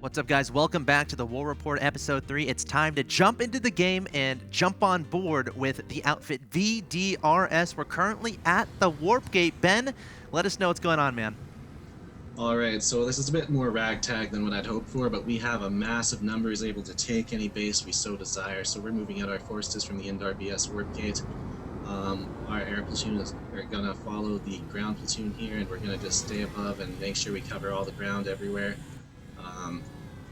What's up, guys? Welcome back to the War Report Episode 3. It's time to jump into the game and jump on board with the outfit VDRS. We're currently at the Warp Gate. Ben, let us know what's going on, man. Alright, so this is a bit more ragtag than what I'd hoped for, but we have a massive numbers able to take any base we so desire, so we're moving out our forces from the VDRS Warp Gate. Our air platoon is going to follow the ground platoon here, and we're going to just stay above and make sure we cover all the ground everywhere.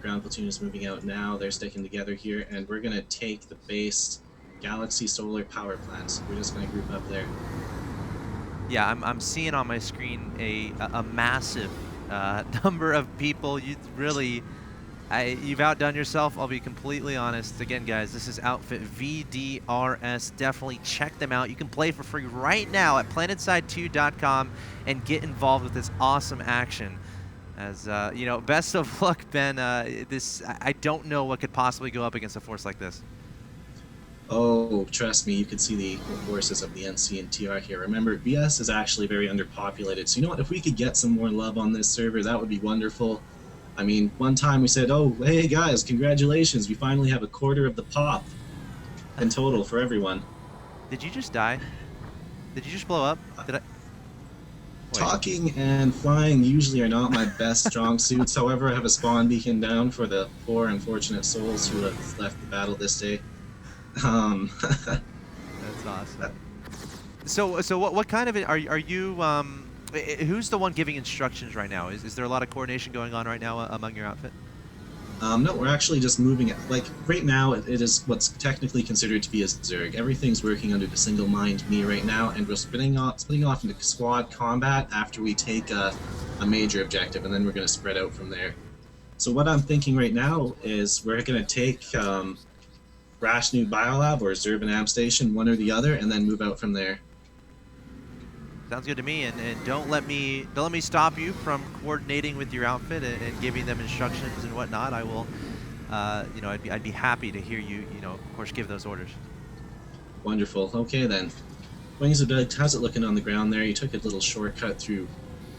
Ground platoon is moving out now, they're sticking together here, and we're going to take the base Galaxy Solar Power Plant. We're just going to group up there. Yeah, I'm seeing on my screen a massive number of people. You've outdone yourself, I'll be completely honest. Again, guys, this is outfit VDRS. Definitely check them out. You can play for free right now at planetside2.com and get involved with this awesome action. As you know, best of luck, Ben. I don't know what could possibly go up against a force like this. Oh, trust me, you can see the equal forces of the NC and TR here. Remember, VS is actually very underpopulated, so you know what, if we could get some more love on this server, that would be wonderful. I mean, one time we said, oh, hey guys, congratulations, we finally have a quarter of the pop in total for everyone. Did you just die? Did you just blow up? Did I? Talking and flying usually are not my best strong suits, however, I have a spawn beacon down for the poor unfortunate souls who have left the battle this day. That's awesome. So what kind of are you who's the one giving instructions right now? Is there a lot of coordination going on right now among your outfit? No, we're actually just moving it. Like right now, it is what's technically considered to be a Zerg. Everything's working under the single mind me right now, and we're splitting off into squad combat after we take a major objective, and then we're going to spread out from there. So what I'm thinking right now is we're going to take Rashnu Biolab or Zerban Amp Station, one or the other, and then move out from there. Sounds good to me, and don't let me stop you from coordinating with your outfit and giving them instructions and whatnot. I will, you know, I'd be happy to hear you, of course, give those orders. Wonderful. Okay then. Wings of Doug, how's it looking on the ground there? You took a little shortcut through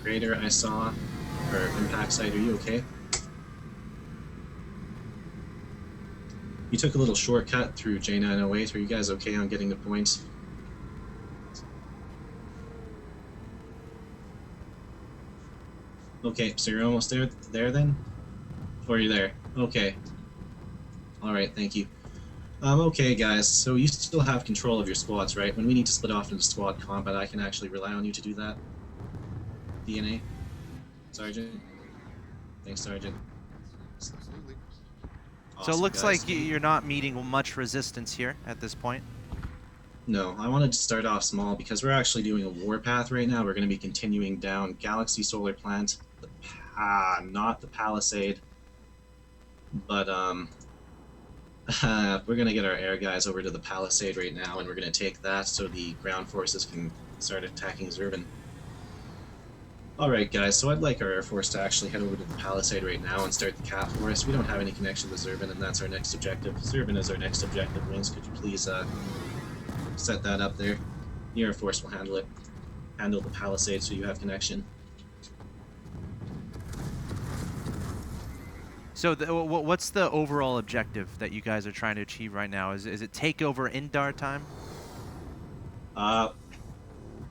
Crater, I saw, or Impact Site. Are you okay? You took a little shortcut through J908. Are you guys okay on getting the points? Okay, so you're almost there then? Or are you there? Okay. Alright, thank you. Okay guys, so you still have control of your squads, right? When we need to split off into squad combat, I can actually rely on you to do that. DNA? Sergeant? Thanks, Sergeant. Absolutely. So it looks guys. like you're not meeting much resistance here at this point. No, I wanted to start off small because we're actually doing a warpath right now. We're going to be continuing down Galaxy Solar Plant, not the Palisade, but we're going to get our air guys over to the Palisade right now, and we're going to take that so the ground forces can start attacking Zerban. Alright guys, so I'd like our air force to actually head over to the Palisade right now and start the cap force. We don't have any connection with Zerban, and that's our next objective. Zerban is our next objective. Wings, could you please set that up there? The Air Force will handle it. Handle the Palisade so you have connection. So what's the overall objective that you guys are trying to achieve right now? Is it take over Indar time?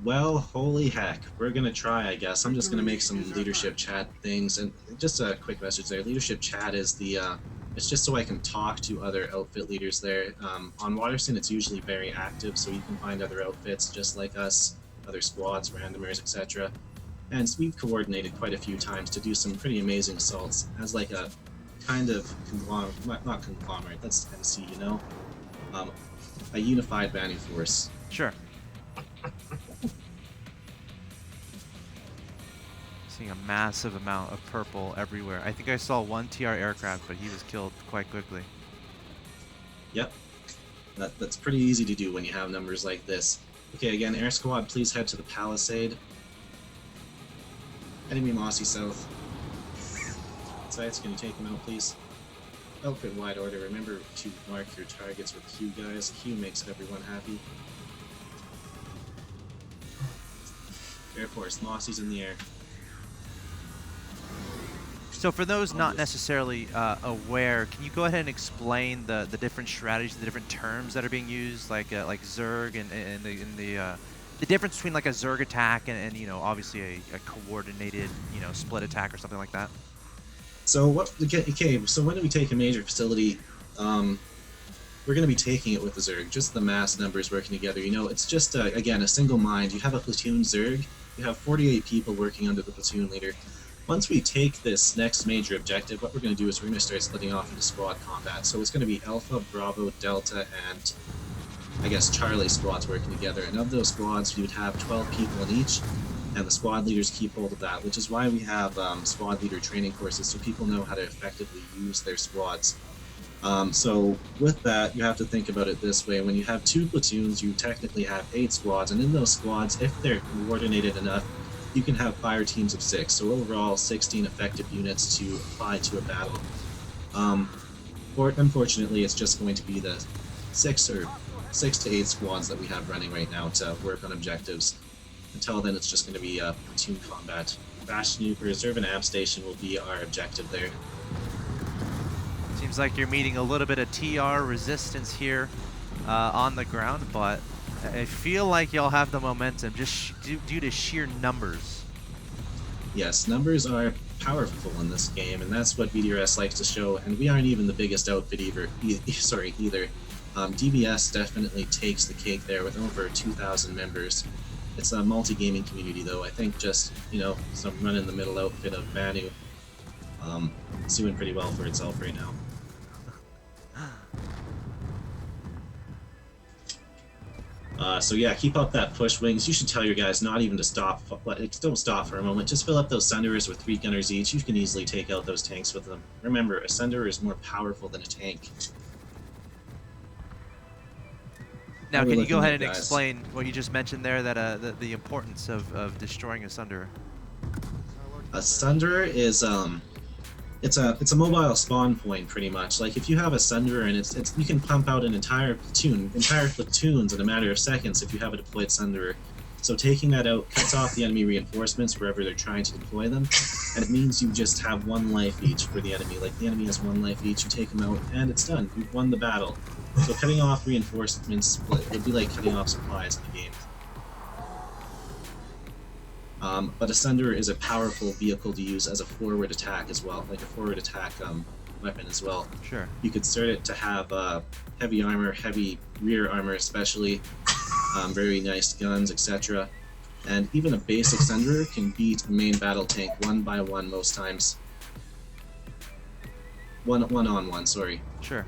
Well, holy heck. We're gonna try, I guess. I'm just gonna make some leadership chat things, and just a quick message there. Leadership chat is the, it's just so I can talk to other outfit leaders there. On Waterston, it's usually very active, so you can find other outfits just like us, other squads, randomers, etc. And so we've coordinated quite a few times to do some pretty amazing assaults as like a kind of not conglomerate, that's NC, you know? A unified Vanu force. Sure. Seeing a massive amount of purple everywhere. I think I saw one TR aircraft, but he was killed quite quickly. Yep. That's pretty easy to do when you have numbers like this. Okay, again, Air Squad, please head to the Palisade. Enemy Mossy South. Sites, can you take them out, please? Outfit wide order. Remember to mark your targets with Q, guys. Q makes everyone happy. Air Force, Mossy's in the air. So for those not necessarily aware, can you go ahead and explain the different strategies, the different terms that are being used, like Zerg and the difference between like a Zerg attack and you know, obviously a coordinated, you know, split attack or something like that? So what? Okay, so when we take a major facility, we're going to be taking it with the Zerg. Just the mass numbers working together. You know, it's just again a single mind. You have a platoon Zerg. You have 48 people working under the platoon leader. Once we take this next major objective, what we're going to do is we're going to start splitting off into squad combat. So it's going to be Alpha, Bravo, Delta, and I guess Charlie squads working together. And of those squads, we would have 12 people in each, and the squad leaders keep hold of that, which is why we have squad leader training courses, so people know how to effectively use their squads. So with that, you have to think about it this way. When you have 2 platoons, you technically have 8 squads, and in those squads, if they're coordinated enough, you can have fire teams of 6, so overall 16 effective units to apply to a battle. Unfortunately, it's just going to be the 6 to 8 squads that we have running right now to work on objectives. Until then, it's just going to be platoon combat. Fast Nuke, Reserve and Amp Station will be our objective there. Seems like you're meeting a little bit of TR resistance here on the ground, but I feel like y'all have the momentum just due to sheer numbers. Yes, numbers are powerful in this game, and that's what VDRS likes to show, and we aren't even the biggest outfit either. DBS definitely takes the cake there with over 2,000 members. It's a multi-gaming community though. I think just, you know, some run-in-the-middle outfit of Vanu, it's doing pretty well for itself right now. So yeah, keep up that push, Wings. You should tell your guys not even to stop. Don't stop for a moment. Just fill up those Sunderers with 3 gunners each. You can easily take out those tanks with them. Remember, a Sunderer is more powerful than a tank. Now, can you go ahead and explain what you just mentioned there, that the importance of destroying a Sunderer? A Sunderer is it's a mobile spawn point pretty much. Like if you have a Sunderer and it's you can pump out an entire platoons in a matter of seconds if you have a deployed Sunderer. So taking that out cuts off the enemy reinforcements wherever they're trying to deploy them, and it means you just have 1 life each for the enemy. Like the enemy has 1 life each, you take them out, and it's done. You've won the battle. So cutting off reinforcements would be like cutting off supplies in the game. But a Sunderer is a powerful vehicle to use as a forward attack as well, like a forward attack weapon as well. Sure. You could start it to have heavy armor, heavy rear armor especially, very nice guns, etc. And even a basic Sunderer can beat a main battle tank 1 by 1 most times. One on one, sorry. Sure.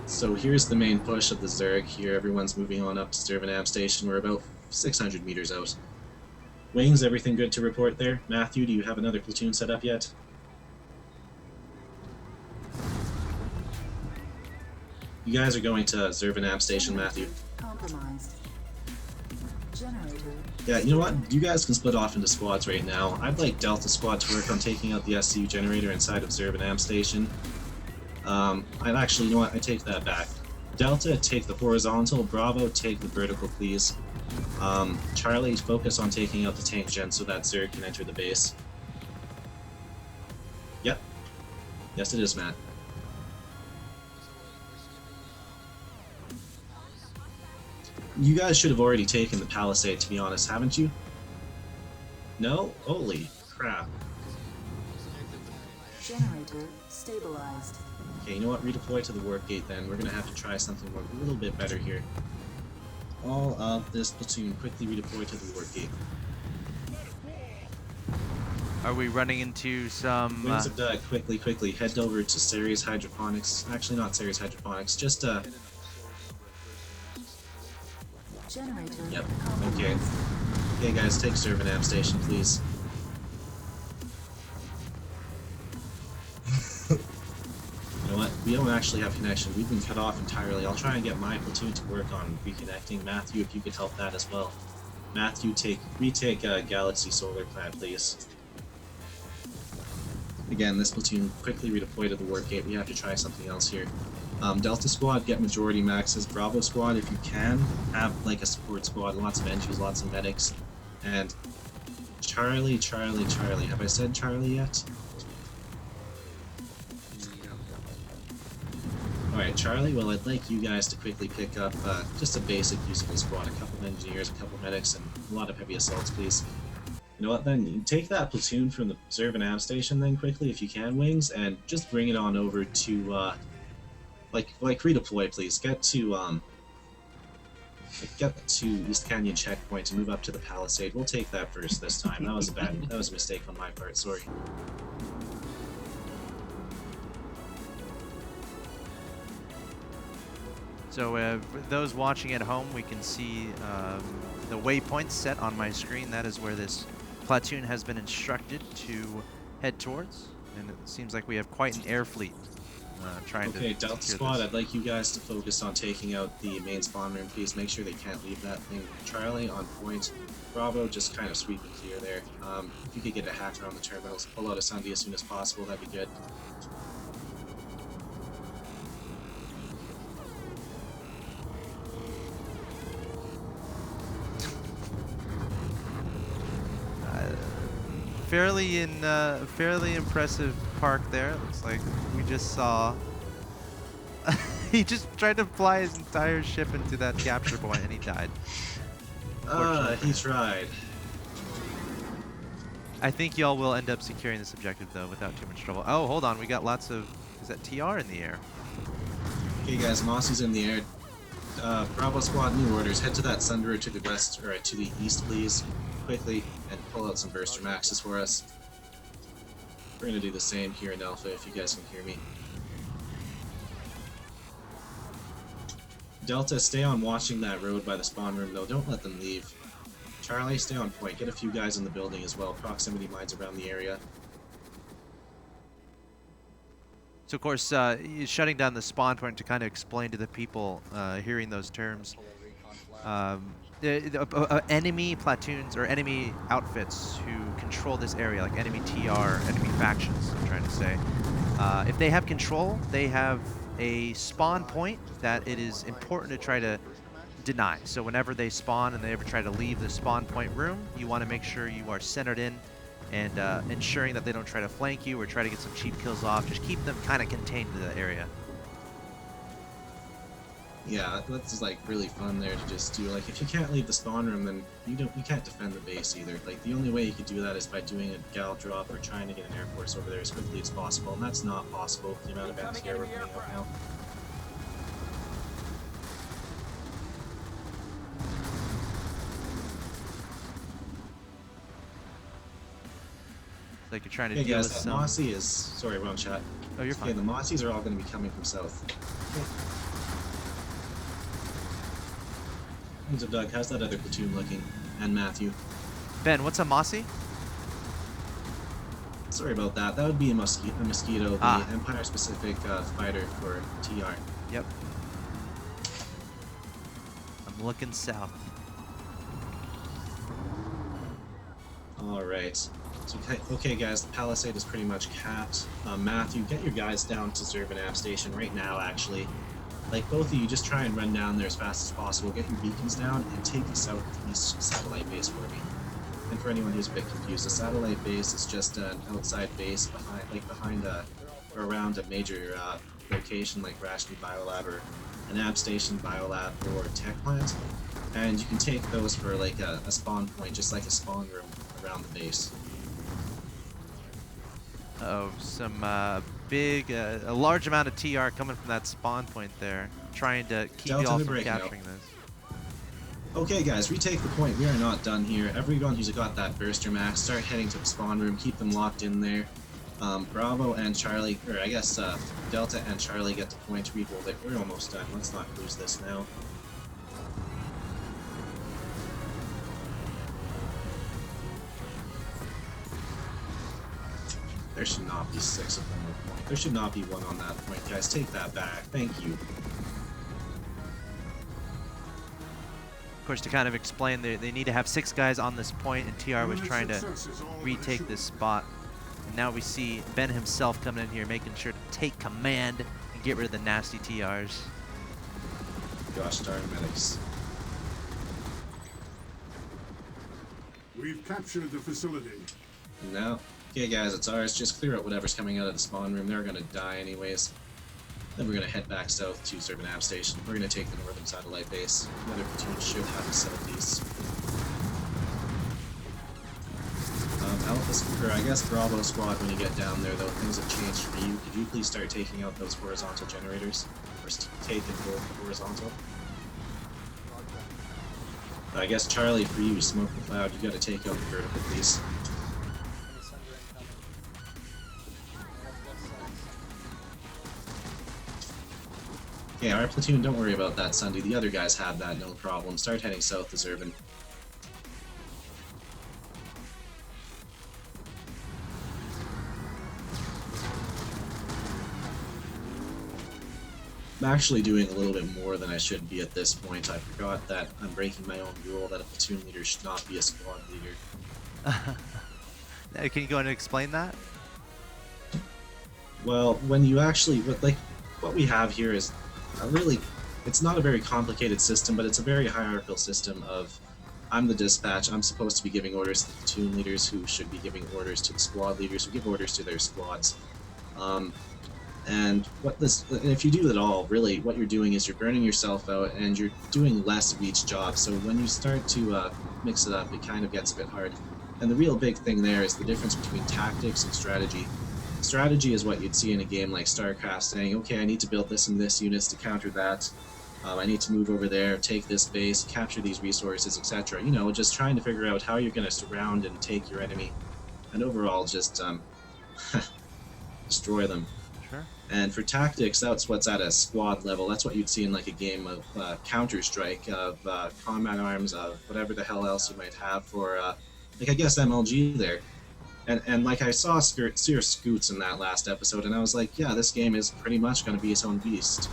So here's the main push of the Zerg. Here everyone's moving on up to Reserve and Amp Station. We're about 600 meters out. Wings, everything good to report there? Matthew, do you have another platoon set up yet? You guys are going to Reserve and Amp Station, Matthew. Compromised. Generator. Yeah, you know what? You guys can split off into squads right now. I'd like Delta Squad to work on taking out the SCU generator inside of Reserve and Amp Station. I'd actually, you know what, I take that back. Delta, take the horizontal. Bravo, take the vertical, please. Charlie, focus on taking out the tank gen so that Zerg can enter the base. Yep. Yes, it is, Matt. You guys should have already taken the palisade, to be honest, haven't you? No? Holy crap. Generator stabilized. Okay, you know what? Redeploy to the warp gate then. We're gonna have to try something a little bit better here. All of this platoon quickly redeploy to the warp gate. Are we running into some... Wings of Doug, quickly, head over to Ceres Hydroponics. Actually, not Ceres Hydroponics, just, Generator. Yep, okay. Okay, guys, take Reserve and Amp Station, please. You know what? We don't actually have connection. We've been cut off entirely. I'll try and get my platoon to work on reconnecting. Matthew, if you could help that as well. Matthew, retake Galaxy Solar Plant, please. Again, this platoon quickly redeploy to the warp gate. We have to try something else here. Delta Squad, get majority maxes. Bravo Squad, if you can, have like a support squad, lots of entries, lots of medics. And Charlie, Charlie, Charlie. Have I said Charlie yet? Alright, Charlie, well, I'd like you guys to quickly pick up just a basic usable squad, a couple of engineers, a couple of medics, and a lot of heavy assaults, please. You know what, then? You take that platoon from the Zerg and Av station then quickly, if you can, Wings, and just bring it on over to, like redeploy, please. Get to East Canyon checkpoint and move up to the Palisade. We'll take that first this time. That was a mistake on my part, sorry. So for those watching at home, we can see the waypoints set on my screen. That is where this platoon has been instructed to head towards. And it seems like we have quite an air fleet trying to... Okay, Delta Squad, I'd like you guys to focus on taking out the main spawn room, please. Make sure they can't leave that thing. Charlie, on point. Bravo, just kind of sweep and clear there. If you could get a hacker on the terminals, pull out a Sunday as soon as possible, that'd be good. Fairly impressive park there. Looks like we just saw. He just tried to fly his entire ship into that capture point and he died. He tried. I think y'all will end up securing this objective though without too much trouble. Oh, hold on, we got lots of. Is that TR in the air? Okay, guys, Mossy's in the air. Bravo Squad, new orders. Head to that Sunderer to the west, or to the east, please, quickly, and pull out some Burster Maxes for us. We're gonna do the same here in Alpha, if you guys can hear me. Delta, stay on watching that road by the spawn room, though. Don't let them leave. Charlie, stay on point. Get a few guys in the building as well. Proximity mines around the area. So of course, shutting down the spawn point to kind of explain to the people hearing those terms. Enemy platoons or enemy outfits who control this area, like enemy TR, enemy factions, I'm trying to say. If they have control, they have a spawn point that it is important to try to deny. So whenever they spawn and they ever try to leave the spawn point room, you want to make sure you are centered in and ensuring that they don't try to flank you or try to get some cheap kills off. Just keep them kind of contained to the area. Yeah, that's like really fun there to just do. Like, if you can't leave the spawn room, then you can't defend the base either. Like, the only way you could do that is by doing a gal drop or trying to get an air force over there as quickly as possible, and that's not possible with the amount of anti-air we're putting up now. Like you're trying to hey deal guys, with that some... Mossy is... Sorry, wrong chat. Oh, you're fine. Okay, the Mossies are all going to be coming from south. So Doug, how's that other platoon looking? And Matthew. Ben, what's a Mossy? Sorry about that. That would be a Mosquito, the Empire-specific fighter for TR. Yep. I'm looking south. Alright. So, okay guys, the Palisade is pretty much capped. Matthew, get your guys down to Zerg and Av Station right now, actually. Like, both of you, just try and run down there as fast as possible, get your beacons down, and take the southeast satellite base for me. And for anyone who's a bit confused, a satellite base is just an outside base behind or around a major location like Rashni Biolab or an Ab Station, Biolab, or Tech Plant. And you can take those for like a spawn point, just like a spawn room around the base. Oh, some a large amount of TR coming from that spawn point there, trying to keep you all from capturing this. Okay guys, retake the point. We are not done here. Everyone who's got that Burster Max, start heading to the spawn room, keep them locked in there. Bravo and Charlie, or I guess Delta and Charlie get the point, rebuild it. We're almost done. Let's not lose this now. There should not be 6 of them on the point. There should not be 1 on that point, guys. Take that back. Thank you. Of course, to kind of explain, they need to have 6 guys on this point, and TR was trying to retake this spot. And now we see Ben himself coming in here, making sure to take command and get rid of the nasty TRs. Gosh darn medics. We've captured the facility. No. Okay, guys, it's ours. Just clear out whatever's coming out of the spawn room. They're gonna die anyways. Then we're gonna head back south to Zerg Nav Station. We're gonna take the northern satellite base. Another platoon should have the southeast. Alpha, or I guess Bravo Squad, when you get down there, though, things have changed for you. Could you please start taking out those horizontal generators? Or take and hold the horizontal? I guess Charlie, for you, Smoke the Cloud, you gotta take out the vertical, please. Okay, our platoon, don't worry about that, Sunday. The other guys have that, no problem. Start heading south to Zervin. I'm actually doing a little bit more than I should be at this point. I forgot that I'm breaking my own rule that a platoon leader should not be a squad leader. Can you go and explain that? Well, when you actually, what we have here is really, it's not a very complicated system, but it's a very hierarchical system of, I'm the dispatch, I'm supposed to be giving orders to the platoon leaders who should be giving orders to the squad leaders who give orders to their squads. And if you do that all, really, what you're doing is you're burning yourself out and you're doing less of each job. So when you start to mix it up, it kind of gets a bit hard. And the real big thing there is the difference between tactics and strategy. Strategy is what you'd see in a game like StarCraft, saying, okay, I need to build this and this units to counter that. I need to move over there, take this base, capture these resources, etc. You know, just trying to figure out how you're going to surround and take your enemy. And overall, just destroy them. Sure. And for tactics, that's what's at a squad level. That's what you'd see in like a game of Counter-Strike, of Combat Arms, of whatever the hell else you might have for, like I guess MLG there. And like I saw Seer Scoots in that last episode, and I was like, yeah, this game is pretty much going to be its own beast.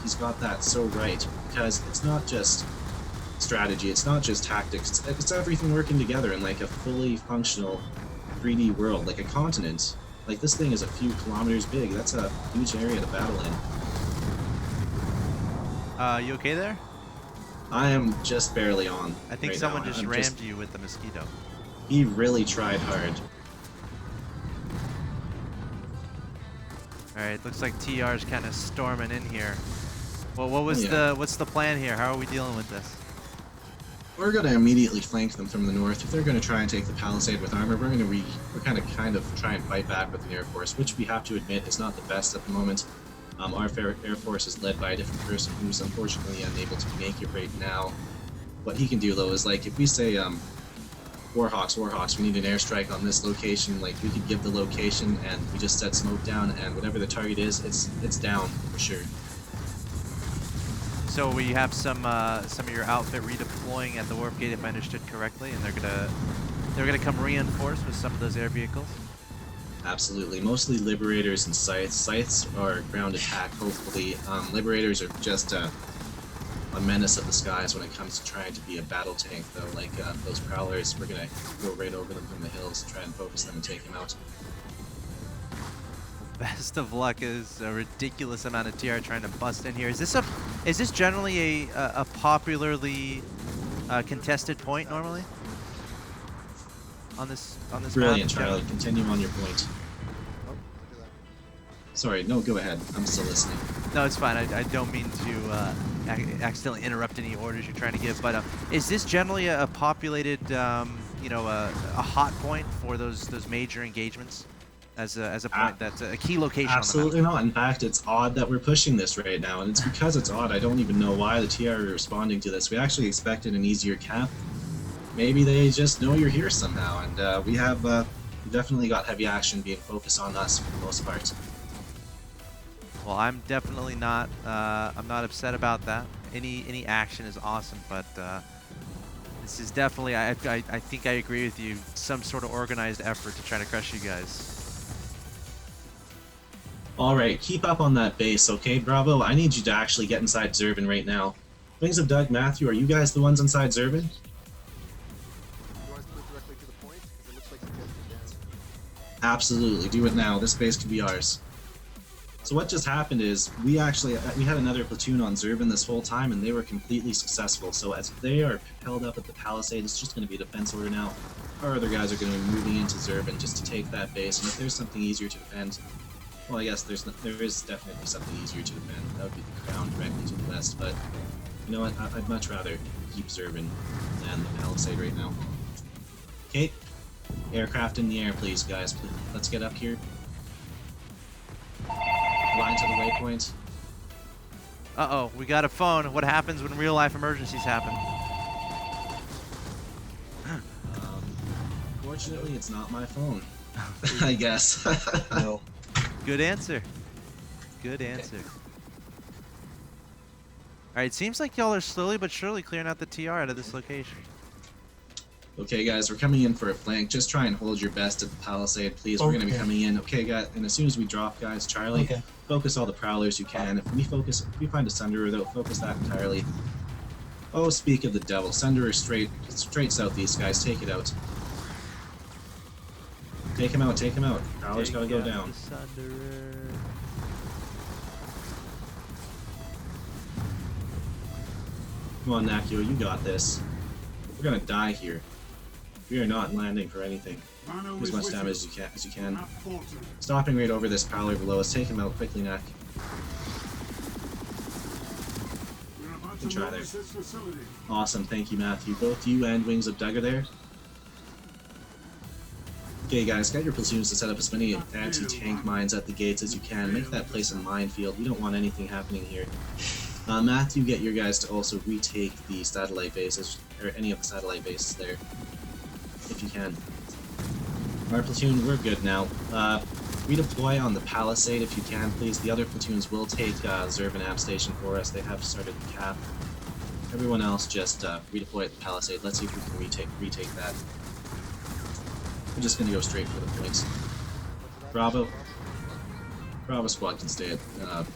He's got that so right, because it's not just strategy, it's not just tactics, it's everything working together in like a fully functional 3D world, like a continent. Like, this thing is a few kilometers big. That's a huge area to battle in. You okay there? I am just barely on. I think right someone now. just rammed you with the mosquito. He really tried hard. Alright, looks like TR's kind of storming in here. Well, what's the plan here? How are we dealing with this? We're going to immediately flank them from the north. If they're going to try and take the palisade with armor, we're going to kind of try and fight back with an air force, which we have to admit is not the best at the moment. Our air force is led by a different person who's unfortunately unable to make it right now. What he can do though is, like, if we say Warhawks, we need an airstrike on this location, like, we could give the location and we just set smoke down, and whatever the target is, it's down for sure. So we have some of your outfit redeploying at the warp gate, if I understood correctly, and they're gonna come reinforced with some of those air vehicles. Absolutely, mostly Liberators and Scythes. Scythes are ground attack, hopefully. Liberators are just a menace of the skies when it comes to trying to be a battle tank, though. Like those Prowlers, we're gonna go right over them from the hills and try and focus them and take them out. Best of luck. Is a ridiculous amount of TR trying to bust in here. Is this generally a popularly contested point normally on this Brilliant, map? Charlie. Continue on your point. Sorry, no, go ahead. I'm still listening. No, it's fine. I don't mean to accidentally interrupt any orders you're trying to give, but is this generally a populated, you know, a hot point for those major engagements? As a point that's a key location. Absolutely not. In fact, it's odd that we're pushing this right now, and it's because it's odd. I don't even know why the TR are responding to this. We actually expected an easier cap. Maybe they just know you're here somehow, and we definitely got heavy action being focused on us for the most part. Well, I'm definitely not. I'm not upset about that. Any action is awesome, but this is definitely. I think I agree with you. Some sort of organized effort to try to crush you guys. Alright, keep up on that base, okay, Bravo? I need you to actually get inside Zervin right now. Wings of Doug, Matthew, are you guys the ones inside Zervin? You want us to move directly to the point? Because it looks like you guys are down. Absolutely, do it now. This base could be ours. So what just happened is, we had another platoon on Zervin this whole time, and they were completely successful. So as they are held up at the palisade, it's just going to be a defense order now. our other guys are going to be moving into Zervin just to take that base, and if there's something easier to defend, well, I guess there is definitely something easier to defend. That would be the crown directly to the west, but you know what? I'd much rather keep Zervin than the Palisade right now. Okay, aircraft in the air, please, guys. Please, let's get up here. Line to the waypoint. Uh-oh, we got a phone. What happens when real-life emergencies happen? Fortunately, it's not my phone. I guess. No. Good answer. Good answer. Alright, seems like y'all are slowly but surely clearing out the TR out of this location. Okay, guys, we're coming in for a flank. Just try and hold your best at the Palisade, please. We're going to be Okay. coming in. Okay, guys, and as soon as we drop, guys, Charlie, Okay. focus all the Prowlers you can. If we find a Sunderer, though, focus that entirely. Oh, speak of the devil. Sunderer straight southeast, guys. Take it out. Take him out, take him out. Prowler's got to go Take out down. the Sunderer. Come on, Nakio, you got this. We're going to die here. We are not landing for anything. Do as much damage as you can. Stopping right over this Prowler below us. Take him out quickly, Nak. Good try there. Awesome, thank you, Matthew. Both you and Wings of Doug are there. Okay, guys, get your platoons to set up as many anti-tank mines at the gates as you can. Make that place a minefield. We don't want anything happening here. Matthew, get your guys to also retake the satellite bases, or any of the satellite bases there, if you can. Our platoon, we're good now. Redeploy on the Palisade if you can, please. The other platoons will take Zervin Amp Station for us. They have started the cap. Everyone else just redeploy at the Palisade. Let's see if we can retake that. We're just gonna go straight for the points. Bravo. Bravo squad can stay at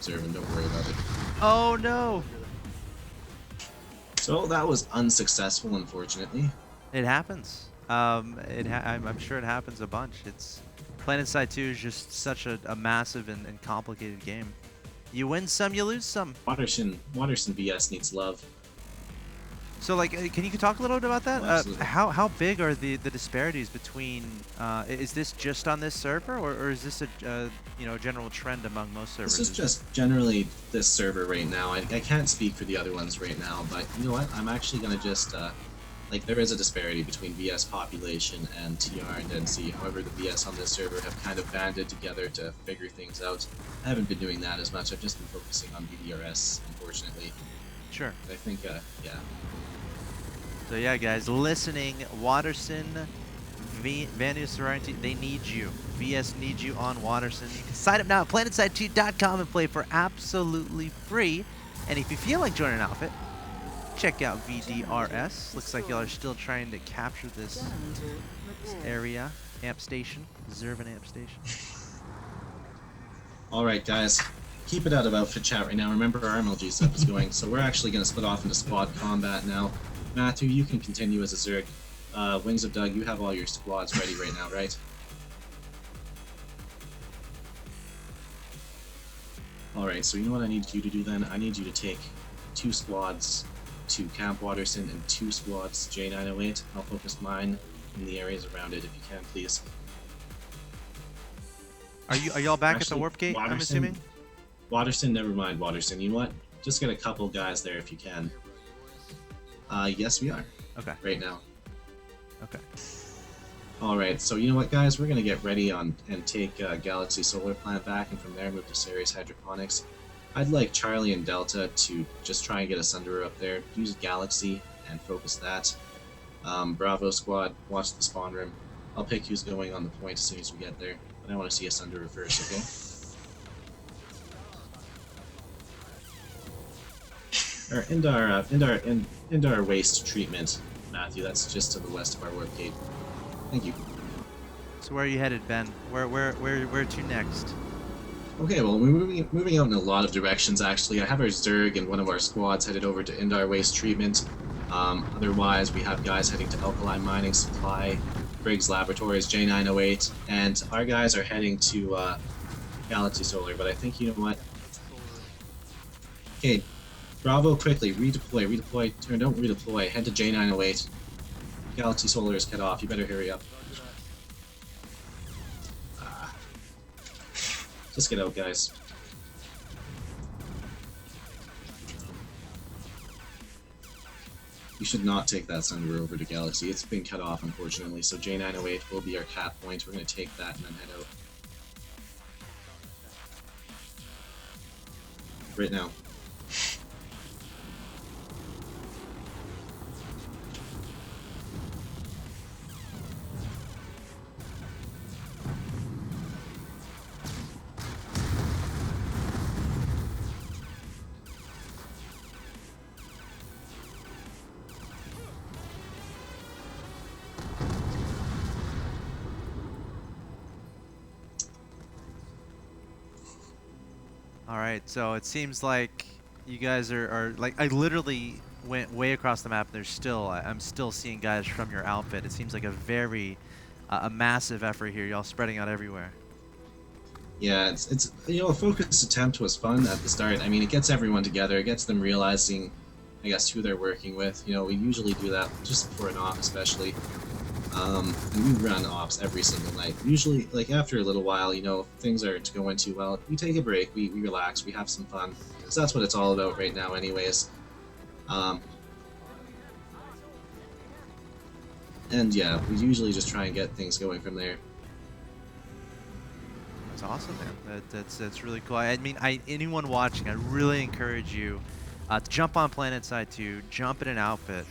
Zervin, don't worry about it. Oh no! So that was unsuccessful, unfortunately. It happens. I'm sure it happens a bunch. It's PlanetSide 2 is just such a massive and complicated game. You win some, you lose some. Waterson VS needs love. So, like, can you talk a little bit about that? Absolutely. How big are the disparities between? Is this just on this server, or is this a general trend among most servers? This is just generally this server right now. I can't speak for the other ones right now, but you know what? I'm actually gonna just like there is a disparity between VS population and TR and NC. However, the VS on this server have kind of banded together to figure things out. I haven't been doing that as much. I've just been focusing on VDRS, unfortunately. Sure. But I think, yeah. So yeah, guys, listening, Waterson, Vanu Sorority, they need you. VS needs you on Waterson. You can sign up now at planetside2.com and play for absolutely free. And if you feel like joining an outfit, check out VDRS. Looks like y'all are still trying to capture this Generator repaired. area. Amp station. Zervin amp station. Alright, guys. Keep it out of outfit chat right now. Remember, our MLG stuff is going, so we're actually going to split off into squad combat now. Matthew, you can continue as a Zerg. Wings of Doug, you have all your squads ready right now, right? Alright, so you know what I need you to do then? I need you to take 2 squads to Camp Waterson and 2 squads J908. I'll focus mine in the areas around it if you can, please. Are y'all back at the Actually, warp gate, I'm Waterson- assuming? Waterson, never mind Waterson. You know what? Just get a couple guys there if you can. Yes, we are. Okay. Right now. Okay. Alright, so you know what, guys? We're going to get ready on and take Galaxy Solar Plant back, and from there move to Ceres Hydroponics. I'd like Charlie and Delta to just try and get a Sunderer up there. Use Galaxy and focus that. Bravo Squad, watch the spawn room. I'll pick who's going on the point as soon as we get there. But I want to see a Sunderer first, okay? Or Indar waste treatment, Matthew. That's just to the west of our warp gate. Thank you. So where are you headed, Ben? Where to next? Okay, well, we're moving out in a lot of directions, actually. I have our Zerg and one of our squads headed over to Indar Waste Treatment. Otherwise, we have guys heading to Alkali Mining Supply, Briggs Laboratories, J908, and our guys are heading to Galaxy Solar, but I think, you know what? Okay, Bravo, quickly, redeploy, or don't redeploy, head to J908. Galaxy Solar is cut off. You better hurry up. Just get out, guys. You should not take that Sunder over to Galaxy. It's been cut off, unfortunately, so J908 will be our cap point. We're going to take that and then head out. Right now. All right, so it seems like you guys are like, I literally went way across the map. And there's still, I'm still seeing guys from your outfit. It seems like a very, a massive effort here. Y'all spreading out everywhere. Yeah, it's you know, a focused attempt was fun at the start. I mean, it gets everyone together. It gets them realizing, I guess, who they're working with. You know, we usually do that just before an op, especially. And we run ops every single night. Usually, like, after a little while, you know, if things aren't going too well, we take a break, we relax, we have some fun. Because that's what it's all about right now anyways. And yeah, we usually just try and get things going from there. That's awesome, man. That's really cool. I mean, anyone watching, I really encourage you to jump on PlanetSide 2, jump in an outfit,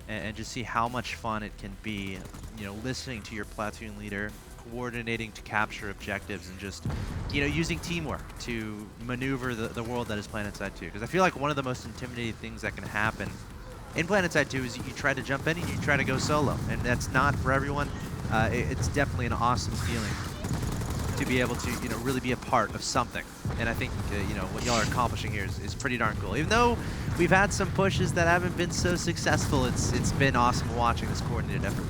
and just see how much fun it can be, you know, listening to your platoon leader, coordinating to capture objectives, and just, you know, using teamwork to maneuver the world that is PlanetSide 2. Because I feel like one of the most intimidating things that can happen in PlanetSide 2 is you try to jump in and you try to go solo, and that's not for everyone. It's definitely an awesome feeling to be able to, you know, really be a part of something. And I think, you know, what y'all are accomplishing here is pretty darn cool. Even though we've had some pushes that haven't been so successful, it's been awesome watching this coordinated effort.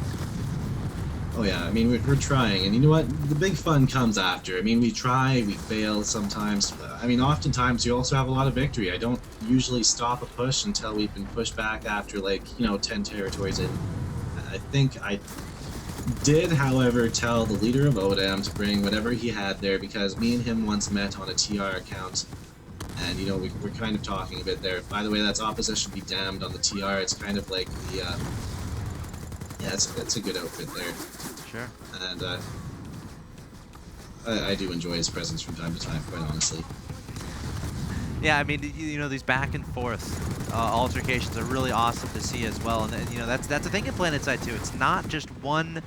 Oh yeah, I mean, we're trying, and you know what? The big fun comes after. I mean, we try, we fail sometimes. I mean, oftentimes you also have a lot of victory. I don't usually stop a push until we've been pushed back after, like, you know, 10 territories in. I think I did, however, tell the leader of ODAM to bring whatever he had there, because me and him once met on a TR account, and, you know, we're kind of talking a bit there. By the way, that's Opposition Be Damned on the TR. It's kind of like the, yeah, it's a good outfit there. Sure. And, I do enjoy his presence from time to time, quite honestly. Yeah, I mean, you know, these back and forth altercations are really awesome to see as well. And, you know, that's the thing in PlanetSide 2. It's not just one,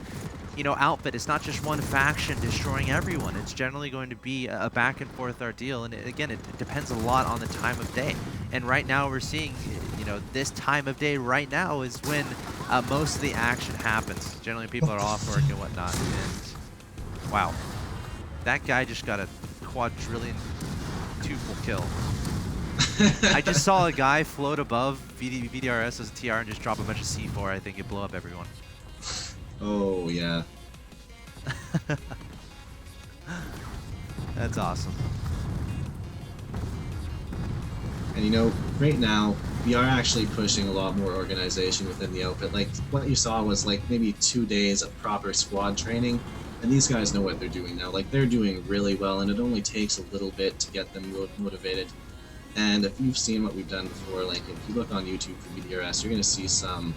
you know, outfit. It's not just one faction destroying everyone. It's generally going to be a back and forth ordeal. And again, it depends a lot on the time of day. And right now we're seeing, you know, this time of day right now is when most of the action happens. Generally people are off work and whatnot. And wow, that guy just got a quadrillion tuple kill. I just saw a guy float above VDRS as a TR and just drop a bunch of C4. I think it blew up everyone. Oh, yeah. That's awesome. And you know, right now, we are actually pushing a lot more organization within the outfit. Like, what you saw was like maybe 2 days of proper squad training, and these guys know what they're doing now. Like, they're doing really well, and it only takes a little bit to get them motivated. And if you've seen what we've done before, like if you look on YouTube for VDRS, you're going to see some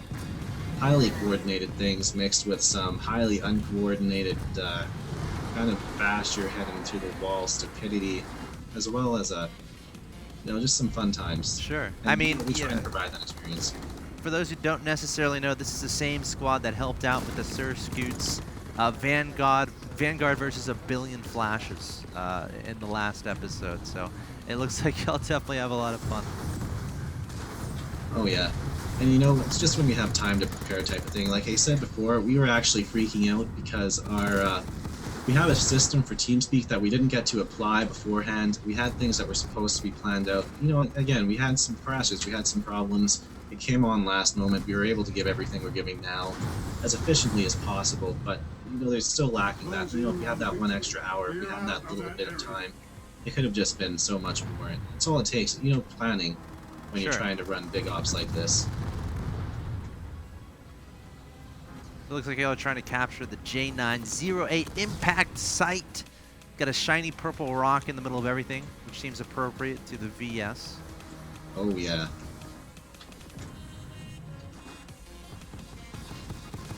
highly coordinated things mixed with some highly uncoordinated kind of bash your head into the wall stupidity, as well as you know, just some fun times. Sure. And I mean, we try and provide that experience. For those who don't necessarily know, this is the same squad that helped out with the Sir Scoots Vanguard versus 1 billion flashes in the last episode. So it looks like y'all definitely have a lot of fun. Oh yeah. And you know, it's just when we have time to prepare type of thing. Like I said before, we were actually freaking out because our we have a system for TeamSpeak that we didn't get to apply beforehand. We had things that were supposed to be planned out. You know, again, we had some crashes, we had some problems. It came on last moment. We were able to give everything we're giving now as efficiently as possible, but you know, there's still lacking that. You know, if we had that 1 extra hour, if we had that little bit of time, it could have just been so much more. It's all it takes, you know, planning when you're trying to run big ops like this. It looks like y'all are trying to capture the J908 impact site. Got a shiny purple rock in the middle of everything, which seems appropriate to the VS. Oh yeah.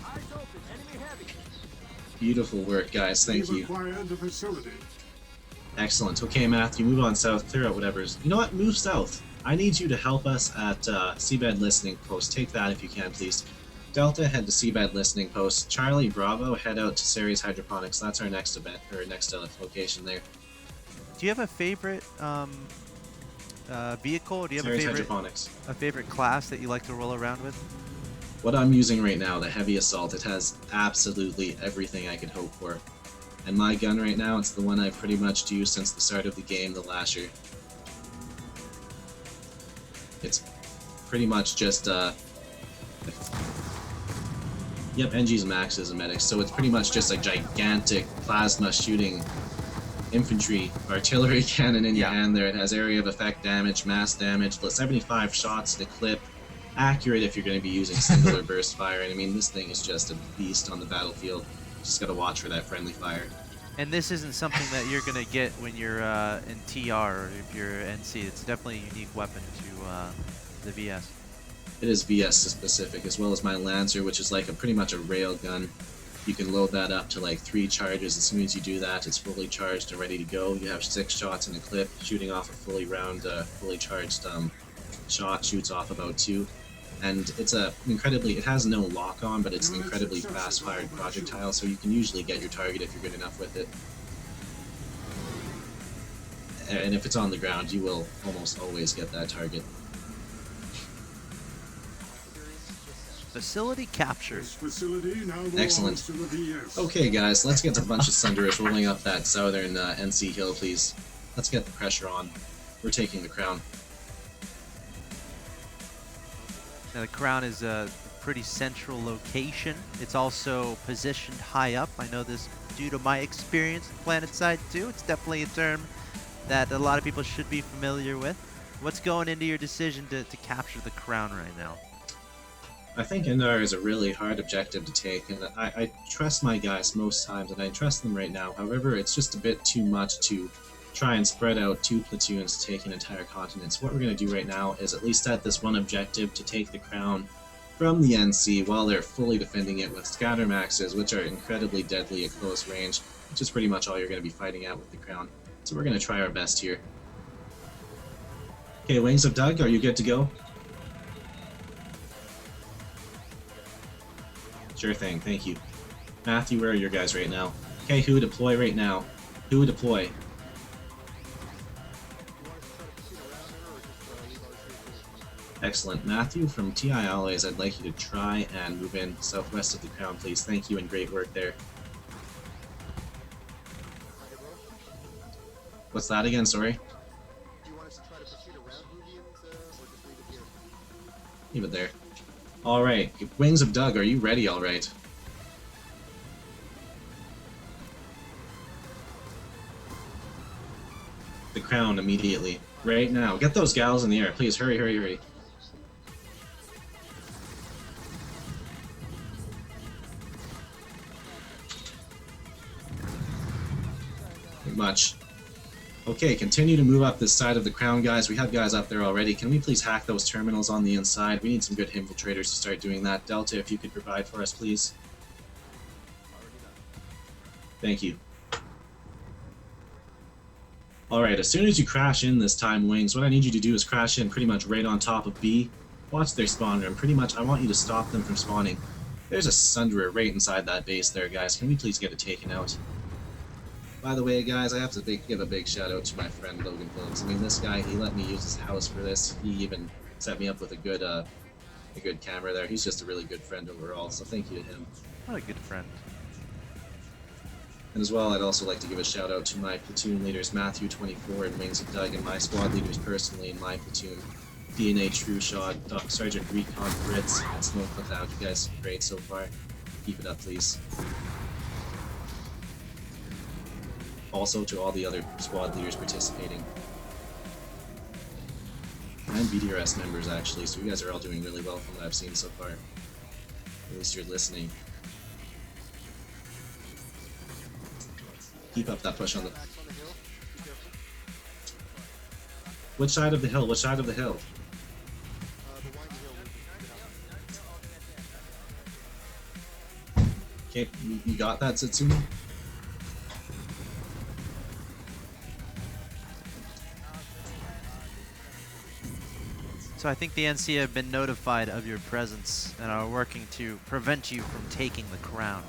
Eyes open, enemy heavy. Beautiful work, guys. Thank you. Acquired the facility. Excellent. Okay, Matthew, move on south. Clear out whatever's. You know what? Move south. I need you to help us at Seabed Listening Post. Take that if you can, please. Delta, head to Seabed Listening Post. Charlie, Bravo, head out to Ceres Hydroponics. That's our next event, or next location there. Do you have a favorite vehicle? Do you have Ceres a Hydroponics. favorite class that you like to roll around with? What I'm using right now, the Heavy Assault, it has absolutely everything I could hope for. And my gun right now, it's the one I've pretty much used since the start of the game, the Lasher. It's pretty much just, Yep, NG's max is a medic, so it's pretty much just a gigantic plasma shooting infantry artillery cannon in your hand there. It has area of effect damage, mass damage, 75 shots to clip, accurate if you're going to be using single or burst fire, and I mean, this thing is just a beast on the battlefield. Just gotta watch for that friendly fire. And this isn't something that you're going to get when you're in TR or if you're NC. It's definitely a unique weapon to the VS. It is VS specific, as well as my Lancer, which is like pretty much a rail gun. You can load that up to like 3 charges. As soon as you do that, it's fully charged and ready to go. You have 6 shots in a clip, shooting off a fully charged shot, shoots off about 2. And it's it has no lock on, but it's an incredibly fast fired projectile, so you can usually get your target if you're good enough with it. And if it's on the ground, you will almost always get that target. Facility captured. This facility now Excellent. belongs to the VS. Okay, guys, let's get a bunch of Sunderers rolling up that southern NC hill, please. Let's get the pressure on. We're taking the crown. Now the crown is a pretty central location. It's also positioned high up. I know this due to my experience with PlanetSide 2. It's definitely a term that a lot of people should be familiar with. What's going into your decision to capture the crown right now? I think Indar is a really hard objective to take, and I trust my guys most times, and I trust them right now. However, it's just a bit too much to try and spread out 2 platoons to take an entire continent. So what we're going to do right now is at least set this one objective to take the crown from the NC while they're fully defending it with scatter maxes, which are incredibly deadly at close range, which is pretty much all you're going to be fighting at with the crown. So we're going to try our best here. Okay, Wings of Doug, are you good to go? Sure thing, thank you. Matthew, where are your guys right now? Okay, who deploy right now? Who deploy? Excellent. Matthew, from TI Alloys, I'd like you to try and move in southwest of the crown, please. Thank you, and great work there. What's that again, sorry? Do you want us to try to proceed around Rubians, or just leave it here? Leave it there. Alright, Wings of Doug, are you ready alright? The crown immediately. Right now. Get those gals in the air, please. Hurry, hurry, hurry. Much. Okay, continue to move up this side of the crown, guys. We have guys up there already. Can we please hack those terminals on the inside? We need some good infiltrators to start doing that. Delta, if you could provide for us, please. Thank you. Alright, as soon as you crash in this time, Wings, what I need you to do is crash in pretty much right on top of B. Watch their spawner, and pretty much I want you to stop them from spawning. There's a Sunderer right inside that base there, guys. Can we please get it taken out? By the way, guys, I have to give a big shout out to my friend Logan Phillips. I mean, this guy, he let me use his house for this. He even set me up with a good camera there. He's just a really good friend overall, so thank you to him. What a good friend. And as well, I'd also like to give a shout out to my platoon leaders, Matthew 24 and Wings of Doug, and my squad leaders personally in my platoon, DNA True Shot, Sergeant Recon Fritz, and Smoke Cloud. You guys are great so far. Keep it up, please. Also to all the other squad leaders participating. And VDRS members, actually, so you guys are all doing really well from what I've seen so far. At least you're listening. Keep up that push on the... Attacks on the hill. Be careful. Which side of the hill? Which side of the hill? The windy hill. Okay, you got that, Satsuma? So I think the NC have been notified of your presence and are working to prevent you from taking the crown.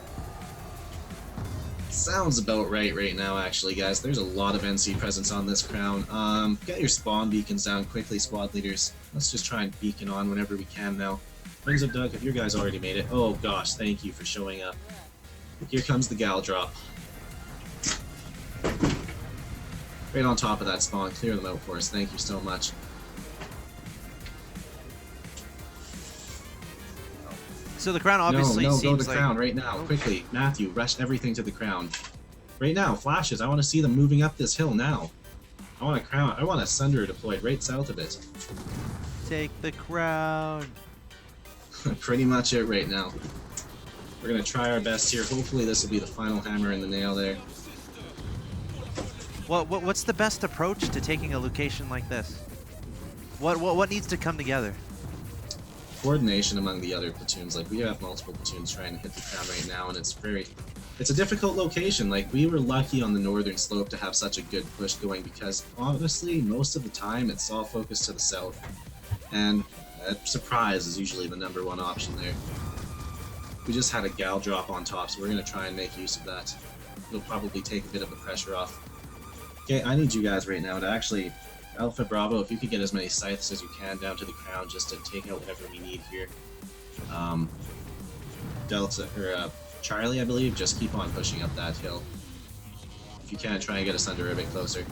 Sounds about right now, actually, guys. There's a lot of NC presence on this crown. Get your spawn beacons down quickly, squad leaders. Let's just try and beacon on whenever we can now. Rings of Doug, if your guys already made it. Oh gosh, thank you for showing up. Here comes the gal drop. Right on top of that spawn. Clear them out for us. Thank you so much. So the crown obviously no, go seems to the like... crown right now, quickly. Matthew, rush everything to the crown. Right now, flashes. I want to see them moving up this hill now. I want a crown. I want a Sunderer deployed right south of it. Take the crown. Pretty much it right now. We're gonna try our best here. Hopefully this will be the final hammer in the nail there. What's the best approach to taking a location like this? What needs to come together? Coordination among the other platoons. Like, we have multiple platoons trying to hit the crown right now, and it's a difficult location. Like, we were lucky on the northern slope to have such a good push going because honestly, most of the time it's all focused to the south. And surprise is usually the #1 option there. We just had a gal drop on top, so we're going to try and make use of that. It'll probably take a bit of the pressure off. Okay, I need you guys right now to actually... Alpha Bravo, if you could get as many scythes as you can down to the crown just to take out whatever we need here. Delta, or Charlie, I believe, just keep on pushing up that hill. If you can, try and get us under a bit closer.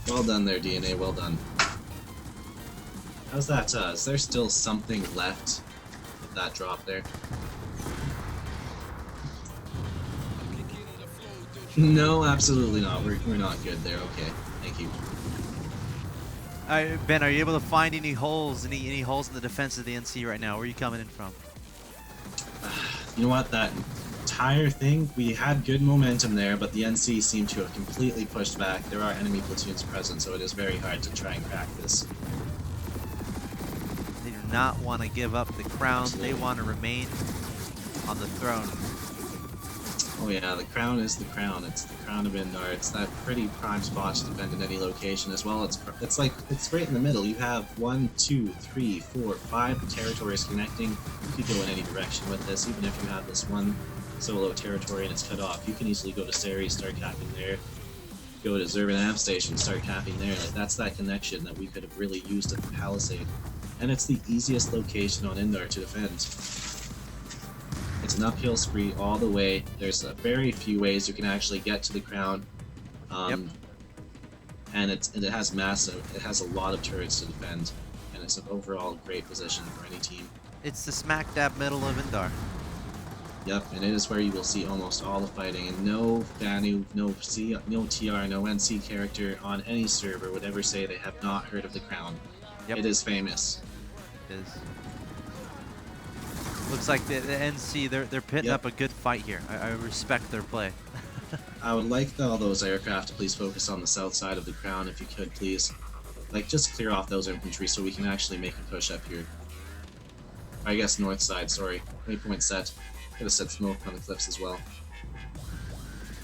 Well done there, DNA, well done. How's that, is there still something left of that drop there? No, absolutely not. We're not good there, okay. Thank you. Ben, are you able to find any holes, any holes in the defense of the NC right now? Where are you coming in from? You know what, that entire thing, we had good momentum there, but the NC seemed to have completely pushed back. There are enemy platoons present, so it is very hard to try and crack this. They do not want to give up the crown. Absolutely. They want to remain on the throne. Oh yeah, the crown is the crown. It's the crown of Indar. It's that pretty prime spot to defend in any location as well. It's right in the middle. You have 1, 2, 3, 4, 5 territories connecting. You could go in any direction with this, even if you have this one solo territory and it's cut off. You can easily go to Seri, start capping there. Go to Zerg Amp Station, start capping there. Like, that's that connection that we could have really used at the Palisade. And it's the easiest location on Indar to defend. It's an uphill spree all the way. There's very few ways you can actually get to the crown. Yep. And it has a lot of turrets to defend. And it's an overall great position for any team. It's the smack dab middle of Indar. Yep, and it is where you will see almost all the fighting, and no Vanu, no TR, no NC character on any server would ever say they have not heard of the crown. Yep. It is famous. It is. Looks like the NC, they're pitting Yep. up a good fight here. I respect their play. I would like all those aircraft to please focus on the south side of the crown if you could, please. Like, just clear off those infantry so we can actually make a push up here. I guess north side, sorry. Waypoint set. Could have set smoke on the cliffs as well.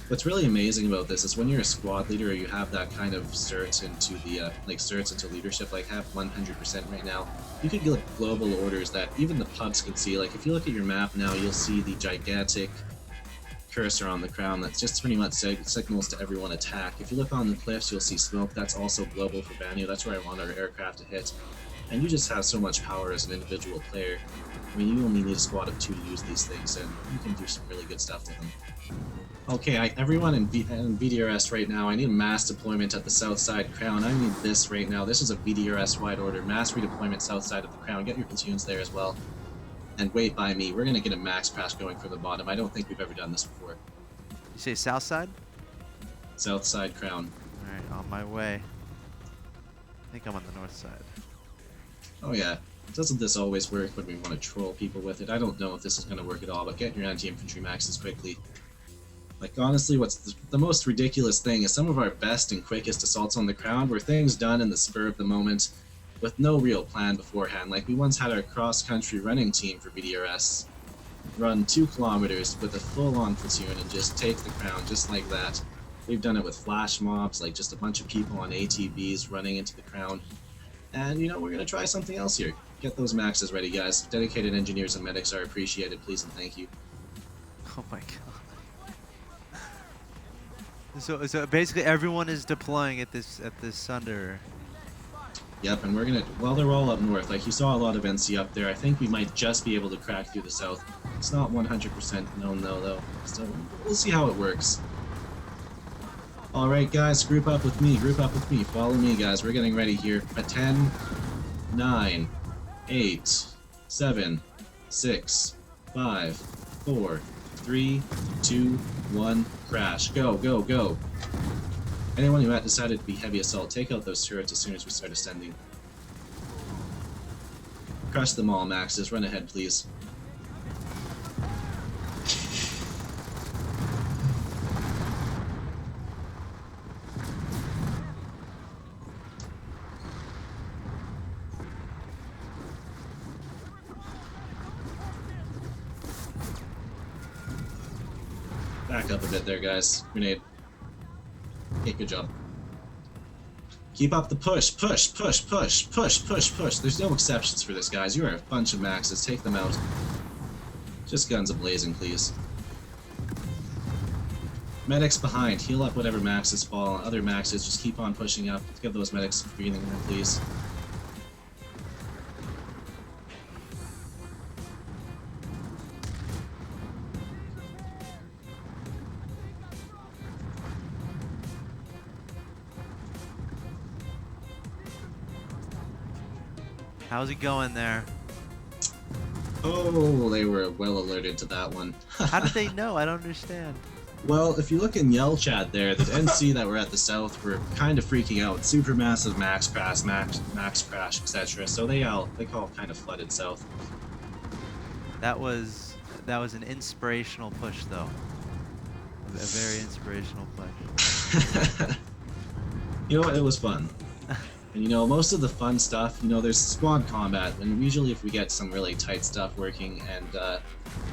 What's really amazing about this is when you're a squad leader or you have that kind of certs into the certs into leadership, like have 100% right now, you could get global orders that even the pubs can see. Like, if you look at your map now, you'll see the gigantic cursor on the crown that's just pretty much signals to everyone attack. If you look on the cliffs, you'll see smoke. That's also global for Vanu. That's where I want our aircraft to hit. and you just have so much power as an individual player. I mean, you only need a squad of 2 to use these things, and you can do some really good stuff with them. Okay, everyone in VDRS right now, I need a mass deployment at the south side crown. I need this right now. This is a VDRS wide order. Mass redeployment south side of the crown. Get your platoons there as well. And wait by me. We're going to get a max crash going from the bottom. I don't think we've ever done this before. You say south side? South side crown. Alright, on my way. I think I'm on the north side. Oh yeah. Doesn't this always work when we want to troll people with it? I don't know if this is going to work at all, but get your anti-infantry maxes quickly. Like, honestly, what's the most ridiculous thing is some of our best and quickest assaults on the crown were things done in the spur of the moment with no real plan beforehand. Like, we once had our cross-country running team for VDRS run 2 kilometers with a full-on platoon and just take the crown just like that. We've done it with flash mobs, like just a bunch of people on ATVs running into the crown. And, you know, we're going to try something else here. Get those maxes ready, guys. Dedicated engineers and medics are appreciated, please and thank you. Oh my god. So basically everyone is deploying at this Sunder. Yep, and we're gonna, well, they're all up north. Like, you saw a lot of NC up there. I think we might just be able to crack through the south. It's not 100% known though, so we'll see how it works. Alright guys, group up with me, follow me guys, we're getting ready here. At 10, 9, 8, 7, 6, 5, 4, 3, 2, 1, crash. Go, go, go. Anyone who had decided to be heavy assault, take out those turrets as soon as we start ascending. Crush them all, Maxes. Run ahead, please. Back up a bit there, guys. Grenade. Okay, good job. Keep up the push, push, push, push, push, push, push. There's no exceptions for this, guys. You are a bunch of maxes. Take them out. Just guns a-blazing, please. Medics behind. Heal up whatever maxes fall. Other maxes, just keep on pushing up. Give those medics some breathing room, please. How's it going there? Oh, they were well alerted to that one. How did they know? I don't understand. Well, if you look in Yell chat there, the NC that were at the south were kind of freaking out. Supermassive max crash, etc. So they all kind of flooded south. That was an inspirational push, though. A very inspirational push. You know what? It was fun. And you know, most of the fun stuff, you know, there's squad combat, and usually if we get some really tight stuff working and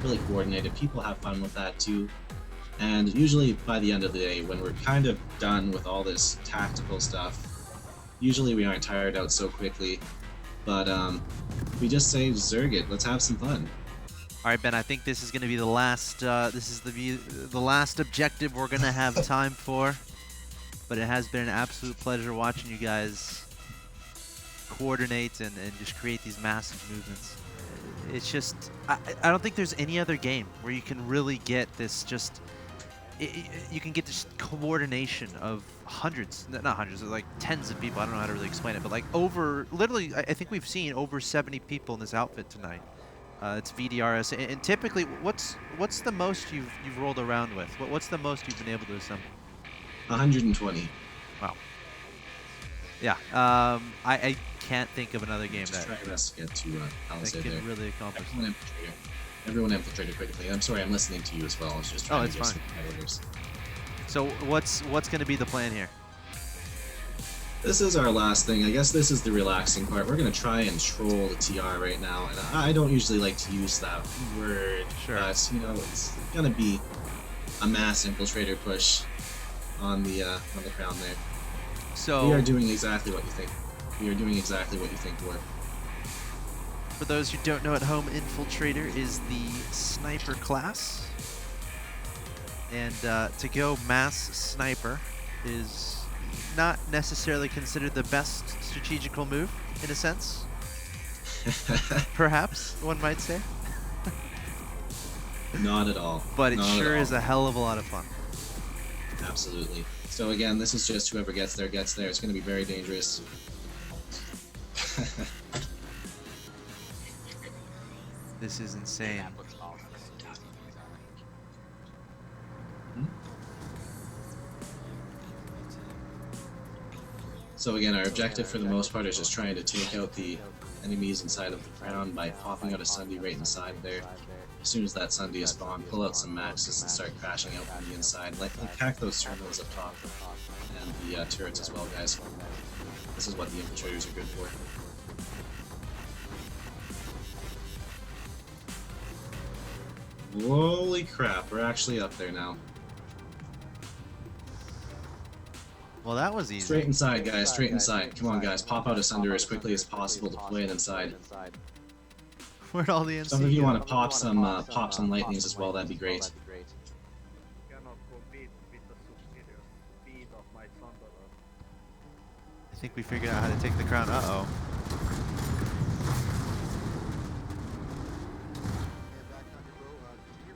really coordinated, people have fun with that too. And usually by the end of the day, when we're kind of done with all this tactical stuff, usually we aren't tired out so quickly. But we just say, Zerg it, let's have some fun. All right, Ben. I think this is going to be the last. This is the last objective we're going to have time for. But it has been an absolute pleasure watching you guys coordinate and just create these massive movements. It's just, I don't think there's any other game where you can really get this you can get this coordination of hundreds, not hundreds, like tens of people. I don't know how to really explain it, but like literally, I think we've seen over 70 people in this outfit tonight. It's VDRS, and typically, what's the most you've rolled around with? What's the most you've been able to assemble? 120. Wow. Yeah, I can't think of another game Just try your best to get to Palisade that can there. really accomplish that. Everyone infiltrated quickly. I'm sorry, I'm listening to you as well. I was just trying to get fine. some orders. So what's going to be the plan here? This is our last thing. I guess this is the relaxing part. We're going to try and troll the TR right now. And I don't usually like to use that word, Sure. but, you know, it's going to be a mass infiltrator push on the crown there. So We are doing exactly what you think. We are doing exactly what you think we're. for those who don't know at home, Infiltrator is the sniper class. And to go mass sniper is not necessarily considered the best strategical move, in a sense. perhaps one might say. Not at all. But it Not at sure all. is a hell of a lot of fun. Absolutely. So again, this is just whoever gets there gets there. It's going to be very dangerous. This is insane. So again, our objective for the most part is just trying to take out the enemies inside of the crown by popping out a Sunday right inside there. As soon as that Sunday is spawned, pull out some maxes and start crashing out from the inside. Like hack those terminals up top and the turrets as well, guys. This is what the infiltrators are good for. Holy crap, we're actually up there now. Well, that was easy. Straight inside, guys, straight inside. Come on, guys, pop out Asunder as quickly as possible, deploy it inside. Where'd all the NC Some of you go? want to pop some lightnings as well, that'd be great. Cannot compete with the superior speed of my Thunderer. I think we figured out how to take the crown. Uh-oh. And back on your bro, can you hear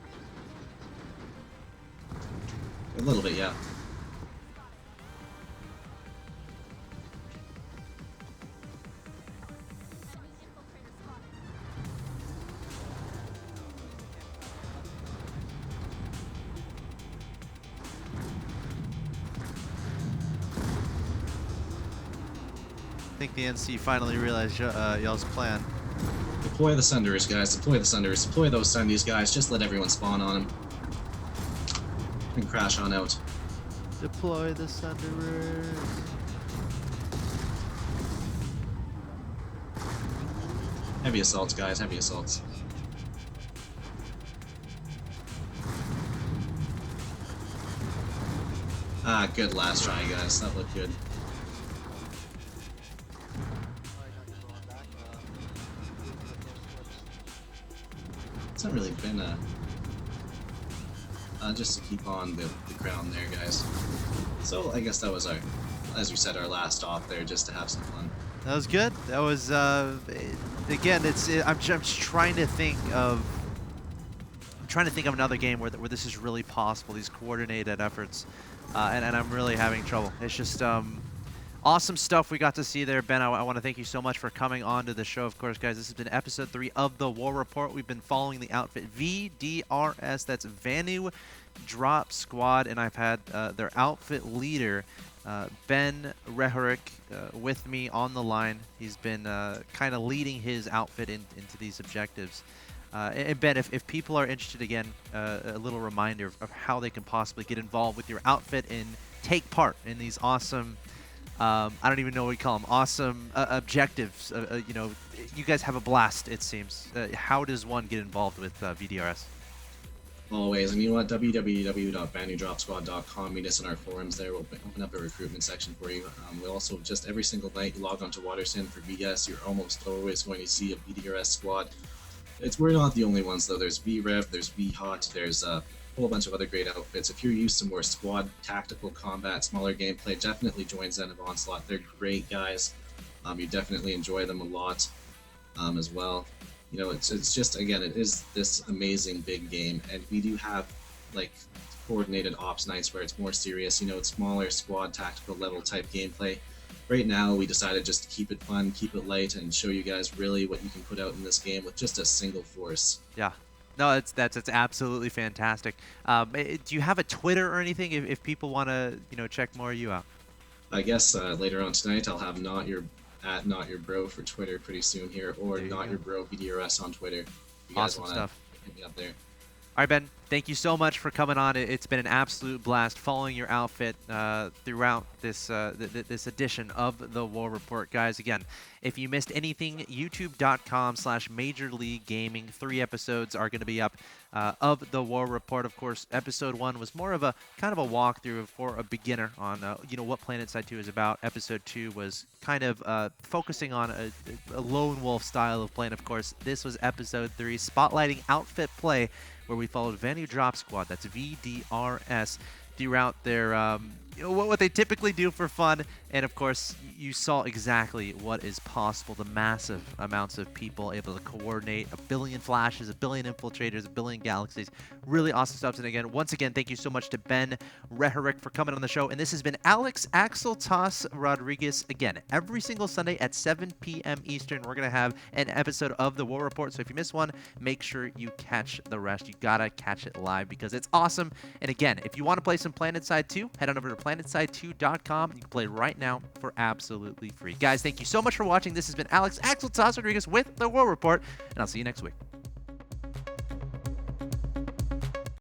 me? A little bit, yeah. I think the NC finally realized y'all's plan. Deploy the Sunderers, guys, deploy the Sunderers, deploy those Sundays, guys, just let everyone spawn on them. And crash on out. Deploy the Sunderers. Heavy assaults, guys, heavy assaults. Ah, good last try, guys, that looked good. It's not really been a... just to keep on the crown there, guys. So I guess that was our, as we said, our last off there, just to have some fun. That was good. That was, again, I'm just trying to think of... I'm trying to think of another game where this is really possible, these coordinated efforts. And I'm really having trouble. It's just awesome stuff we got to see there. Ben, I want to thank you so much for coming on to the show. Of course, guys, this has been episode 3 of the War Report. We've been following the outfit VDRS, that's Vanu Drop Squad, and I've had their outfit leader, Ben Rehorik, with me on the line. He's been kind of leading his outfit into these objectives. And Ben, if people are interested, again, a little reminder of how they can possibly get involved with your outfit and take part in these awesome, I don't even know what we call them, awesome objectives. You know, you guys have a blast, it seems. How does one get involved with VDRS? Always, and you know what, www.vanudropsquad.com, meet us in our forums there, we'll open up a recruitment section for you. We'll also, just every single night, you log on to Watersin for VS, you're almost always going to see a VDRS squad. We're not the only ones though, there's VRev, there's VHOT, there's a whole bunch of other great outfits. If you're used to more squad, tactical combat, smaller gameplay, definitely join Zen of Onslaught, they're great guys. You definitely enjoy them a lot as well. You know, it's just, again, it is this amazing big game, and we do have like coordinated ops nights where it's more serious, you know, it's smaller squad tactical level type gameplay. Right now we decided just to keep it fun, keep it light, and show you guys really what you can put out in this game with just a single force. Yeah. No, that's absolutely fantastic. Do you have a Twitter or anything if people want to, you know, check more of you out? I guess later on tonight I'll have not your bro for Twitter pretty soon here, or not your bro VDRS on Twitter. If you guys Awesome want stuff. to hit me up there. All right, Ben, thank you so much for coming on. It's been an absolute blast following your outfit throughout this this edition of the War Report. Guys, again, if you missed anything, youtube.com/Major League Gaming. 3 episodes are going to be up of the War Report. Of course, episode 1 was more of a kind of a walkthrough for a beginner on you know, what PlanetSide 2 is about. Episode 2 was kind of focusing on a lone wolf style of playing. Of course, this was episode 3, spotlighting outfit play, where we followed Vanu Drop Squad, that's VDRS, throughout their what they typically do for fun. And of course, you saw exactly what is possible. The massive amounts of people able to coordinate, a billion flashes, a billion infiltrators, a billion galaxies. Really awesome stuff. And again, once again, thank you so much to Ben Reharic for coming on the show. And this has been Alex Axel Toss Rodriguez. Again, every single Sunday at 7 p.m. Eastern, we're going to have an episode of the War Report. So if you miss one, make sure you catch the rest. You gotta catch it live because it's awesome. And again, if you want to play some PlanetSide 2, head on over to planetside2.com. You can play right now for absolutely free. Guys, thank you so much for watching. This has been Alex Axel Toss Rodriguez with the War Report, and I'll see you next week.